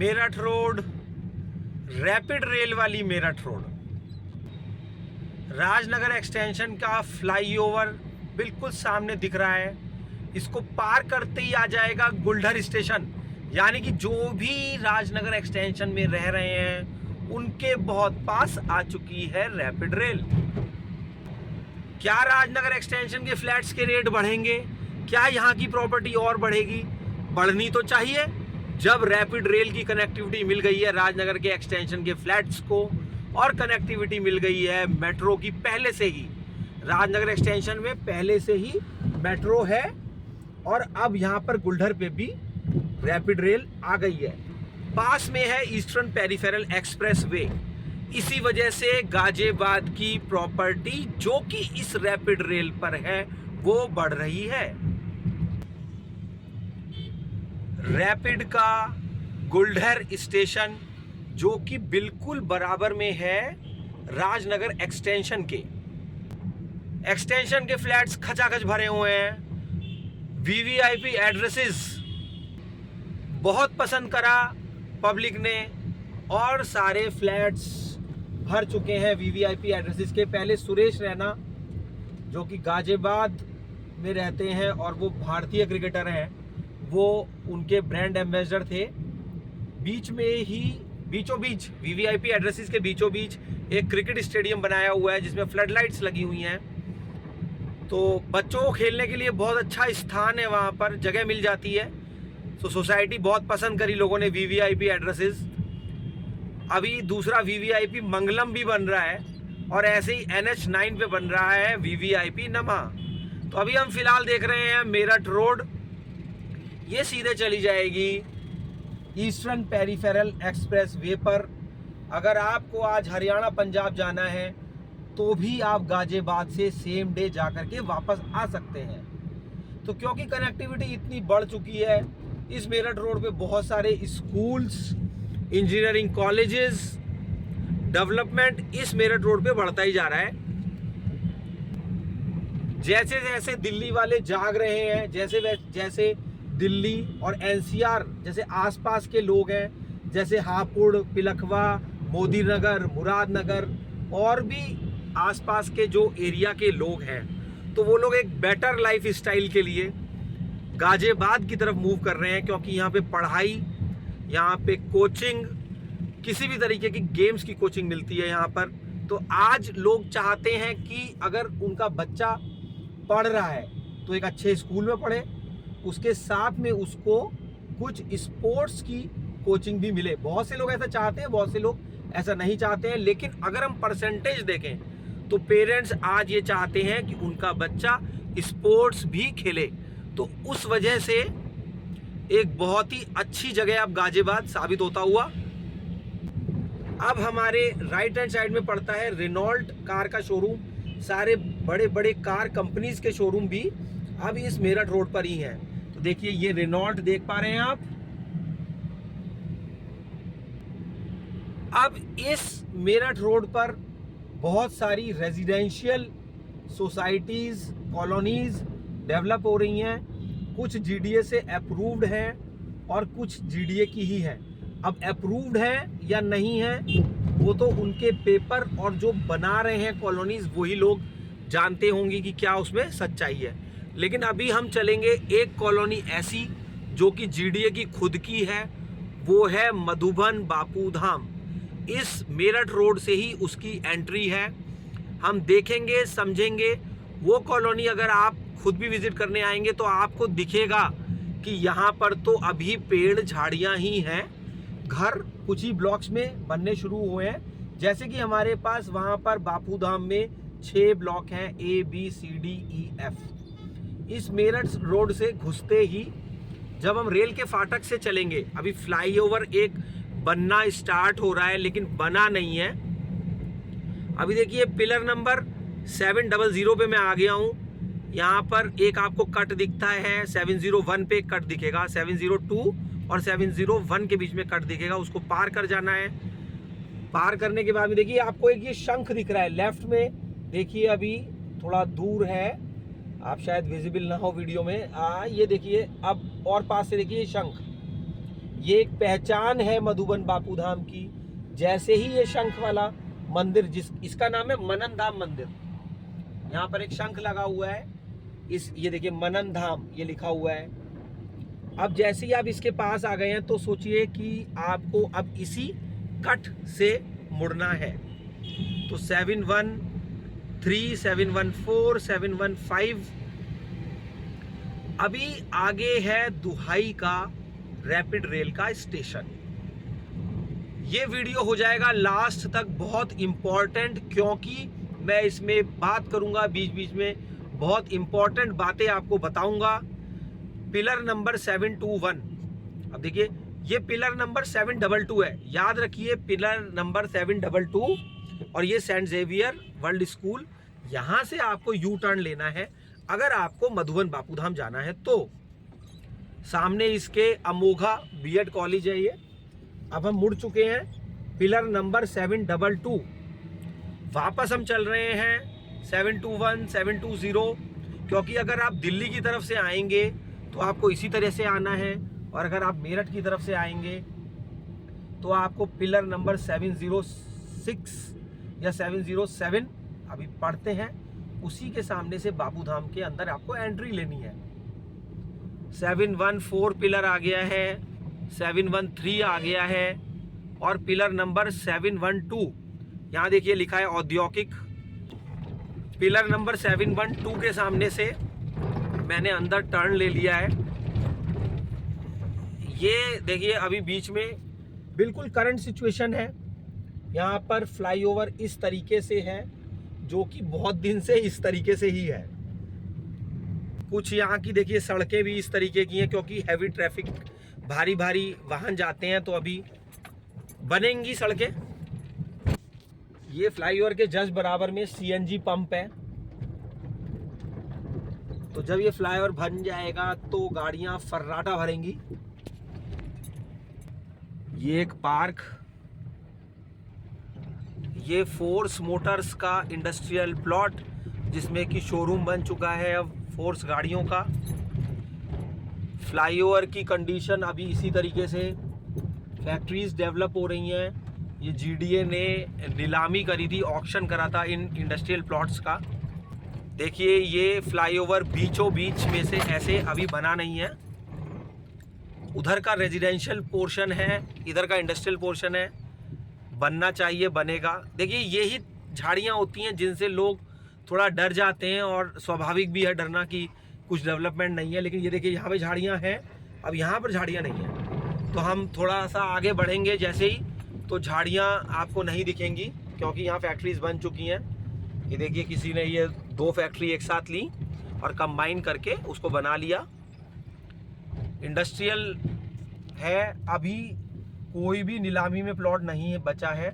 Meerut road, rapid rail वाली Meerut road, Rajnagar extension का flyover बिल्कुल सामने दिख रहा है। इसको पार करते ही आ जाएगा गुलडर स्टेशन, यानी कि जो भी राजनगर एक्सटेंशन में रह रहे हैं उनके बहुत पास आ चुकी है रैपिड रेल। क्या राजनगर एक्सटेंशन के फ्लैट्स के रेट बढ़ेंगे? क्या यहाँ की प्रॉपर्टी और बढ़ेगी? बढ़नी तो चाहिए। जब रैपिड रेल की कनेक्टिविटी मिल गई है राजनगर के एक्सटेंशन के फ्लैट्स को, और कनेक्टिविटी मिल गई है मेट्रो की पहले से ही, राजनगर एक्सटेंशन में पहले से ही मेट्रो है, और अब यहाँ पर गुलडर पे भी रैपिड रेल आ गई है। पास में है ईस्टर्न पेरिफेरल एक्सप्रेस वे। इसी वजह से गाजियाबाद की प्रॉपर्टी जो कि इस रैपिड रेल पर है वो बढ़ रही है। रैपिड का गुलडर स्टेशन जो कि बिल्कुल बराबर में है राजनगर एक्सटेंशन के फ्लैट्स खचाखच भरे हुए हैं। वीवीआईपी एड्रेसेस बहुत पसंद करा पब्लिक ने, और सारे फ्लैट्स भर चुके हैं वीवीआईपी एड्रेसेस के। पहले सुरेश रैना जो कि गाजियाबाद में रहते हैं और वो भारतीय क्रिकेटर हैं, वो उनके ब्रांड एम्बेसडर थे। बीचों बीच वीवीआईपी एड्रेसेस के बीचों बीच एक क्रिकेट स्टेडियम बनाया हुआ है जिसमें फ्लड लाइट्स लगी हुई हैं, तो बच्चों को खेलने के लिए बहुत अच्छा स्थान है, वहाँ पर जगह मिल जाती है। तो सोसाइटी बहुत पसंद करी लोगों ने वीवीआईपी एड्रेसेस। अभी दूसरा वीवीआईपी मंगलम भी बन रहा है, और ऐसे ही NH9 पे बन रहा है वीवीआईपी नमा। तो अभी हम फिलहाल देख रहे हैं मेरठ रोड, ये सीधे चली जाएगी ईस्टर्न पेरिफेरल एक्सप्रेस वे पर। अगर आपको आज हरियाणा पंजाब जाना है तो भी आप गाजियाबाद से सेम डे जाकर के वापस आ सकते हैं। तो क्योंकि कनेक्टिविटी इतनी बढ़ चुकी है, इस मेरठ रोड पे बहुत सारे स्कूल्स, इंजीनियरिंग कॉलेजेस, डेवलपमेंट इस मेरठ रोड पे बढ़ता ही जा रहा है। जैसे जैसे दिल्ली वाले जाग रहे हैं, जैसे दिल्ली और NCR जैसे आसपास के लोग हैं, जैसे हापुड़, पिलखवा, मोदी नगर, मुरादनगर और भी आसपास के जो एरिया के लोग हैं, तो वो लोग एक बेटर लाइफ स्टाइल के लिए गाजियाबाद की तरफ मूव कर रहे हैं, क्योंकि यहाँ पे पढ़ाई, यहाँ पे कोचिंग, किसी भी तरीके की गेम्स की कोचिंग मिलती है यहाँ पर। तो आज लोग चाहते हैं कि अगर उनका बच्चा पढ़ रहा है तो एक अच्छे स्कूल में पढ़े, उसके साथ में उसको कुछ स्पोर्ट्स की कोचिंग भी मिले। बहुत से लोग ऐसा चाहते हैं, बहुत से लोग ऐसा नहीं चाहते हैं, लेकिन अगर हम परसेंटेज देखें तो पेरेंट्स आज ये चाहते हैं कि उनका बच्चा स्पोर्ट्स भी खेले। तो उस वजह से एक बहुत ही अच्छी जगह अब गाजियाबाद साबित होता हुआ। अब हमारे राइट हैंड साइड में पड़ता है रेनॉल्ट कार का शोरूम। सारे बड़े बड़े कार कंपनीज के शोरूम भी अब इस मेरठ रोड पर ही हैं। तो देखिए ये रेनॉल्ट देख पा रहे हैं आप। अब इस मेरठ रोड पर बहुत सारी रेजिडेंशियल सोसाइटीज, कॉलोनीज डेवलप हो रही हैं। कुछ GDA से अप्रूव्ड हैं और कुछ GDA की ही हैं। अब अप्रूव्ड है या नहीं है वो तो उनके पेपर और जो बना रहे हैं कॉलोनीज वही लोग जानते होंगे कि क्या उसमें सच्चाई है। लेकिन अभी हम चलेंगे एक कॉलोनी ऐसी जो कि GDA की खुद की है, वो है मधुबन बापू धाम। इस मेरठ रोड से ही उसकी एंट्री है। हम देखेंगे, समझेंगे। वो कॉलोनी अगर आप खुद भी विजिट करने आएंगे तो आपको दिखेगा कि यहाँ पर तो अभी पेड़ झाड़ियाँ ही हैं, घर कुछ ही ब्लॉक्स में बनने शुरू हुए हैं। जैसे कि हमारे पास वहाँ पर बापू धाम में 6 ब्लॉक हैं, A B C D E F। इस मेरठ रोड से घुसते ही जब हम रेल के फाटक से चलेंगे, अभी फ्लाईओवर एक बनना स्टार्ट हो रहा है लेकिन बना नहीं है। अभी देखिए पिलर नंबर 700 पे मैं आ गया हूँ। यहाँ पर एक आपको कट दिखता है, 701 पे कट दिखेगा, 702 और 701 के बीच में कट दिखेगा, उसको पार कर जाना है। पार करने के बाद में देखिए आपको एक ये शंख दिख रहा है लेफ्ट में, देखिए अभी थोड़ा दूर है, आप शायद विजिबल ना हो वीडियो में। ये देखिए अब और पास से देखिए शंख, ये एक पहचान है मधुबन बापू धाम की। जैसे ही ये शंख वाला मंदिर, इसका नाम है मनन धाम मंदिर, यहाँ पर एक शंख लगा हुआ है, ये देखिए मनन धाम ये लिखा हुआ है। अब जैसे ही आप इसके पास आ गए हैं तो सोचिए कि आपको अब इसी कट से मुड़ना है। तो 713, 714, 715, अभी आगे है दुहाई का रैपिड रेल का स्टेशन। ये वीडियो हो जाएगा लास्ट तक बहुत इंपॉर्टेंट, क्योंकि मैं इसमें बात करूंगा बीच बीच में, बहुत इंपॉर्टेंट बातें आपको बताऊंगा। पिलर नंबर 721, अब देखिए ये पिलर नंबर 722 है, याद रखिए पिलर नंबर 722, और ये सेंट जेवियर वर्ल्ड स्कूल। यहां से आपको यू टर्न लेना है अगर आपको मधुबन बापू धाम जाना है तो। सामने इसके अमोघा बीएड कॉलेज है ये। अब हम मुड़ चुके हैं पिलर नंबर 722, वापस हम चल रहे हैं 721, 720, क्योंकि अगर आप दिल्ली की तरफ से आएंगे तो आपको इसी तरह से आना है, और अगर आप मेरठ की तरफ से आएंगे तो आपको पिलर नंबर 706 या 707 अभी पढ़ते हैं, उसी के सामने से बापू धाम के अंदर आपको एंट्री लेनी है। 714 पिलर आ गया है, 713 आ गया है, और पिलर नंबर 712, यहाँ देखिए लिखा है औद्योगिक। पिलर नंबर 712 के सामने से मैंने अंदर टर्न ले लिया है। ये देखिए अभी बीच में बिल्कुल करंट सिचुएशन है, यहाँ पर फ्लाईओवर इस तरीके से है, जो कि बहुत दिन से इस तरीके से ही है। कुछ यहाँ की देखिए सड़कें भी इस तरीके की हैं, क्योंकि हैवी ट्रैफिक, भारी भारी वाहन जाते हैं, तो अभी बनेंगी सड़कें। ये फ्लाईओवर के जस्ट बराबर में सीएनजी पंप है, तो जब ये फ्लाईओवर बन जाएगा तो गाड़ियां फर्राटा भरेंगी। ये एक पार्क, ये फोर्स मोटर्स का इंडस्ट्रियल प्लॉट, जिसमें कि शोरूम बन चुका है अब फोर्स गाड़ियों का। फ्लाईओवर की कंडीशन अभी इसी तरीके से, फैक्ट्रीज डेवलप हो रही हैं। ये जीडीए ने नीलामी करी थी, ऑक्शन करा था इन इंडस्ट्रियल प्लॉट्स का। देखिए ये फ्लाईओवर बीचों बीच में से ऐसे अभी बना नहीं है, उधर का रेजिडेंशियल पोर्शन है, इधर का इंडस्ट्रियल पोर्शन है, बनना चाहिए, बनेगा। देखिए यही झाड़ियाँ होती हैं जिनसे लोग थोड़ा डर जाते हैं, और स्वाभाविक भी है डरना कि कुछ डेवलपमेंट नहीं है। लेकिन ये देखिए यहाँ पे झाड़ियाँ हैं, अब यहाँ पर झाड़ियाँ नहीं हैं, तो हम थोड़ा सा आगे बढ़ेंगे जैसे ही, तो झाड़ियाँ आपको नहीं दिखेंगी, क्योंकि यहाँ फैक्ट्रीज बन चुकी हैं। ये देखिए किसी ने ये 2 फैक्ट्री एक साथ ली और कंबाइन करके उसको बना लिया। इंडस्ट्रियल है, अभी कोई भी नीलामी में प्लॉट नहीं बचा है।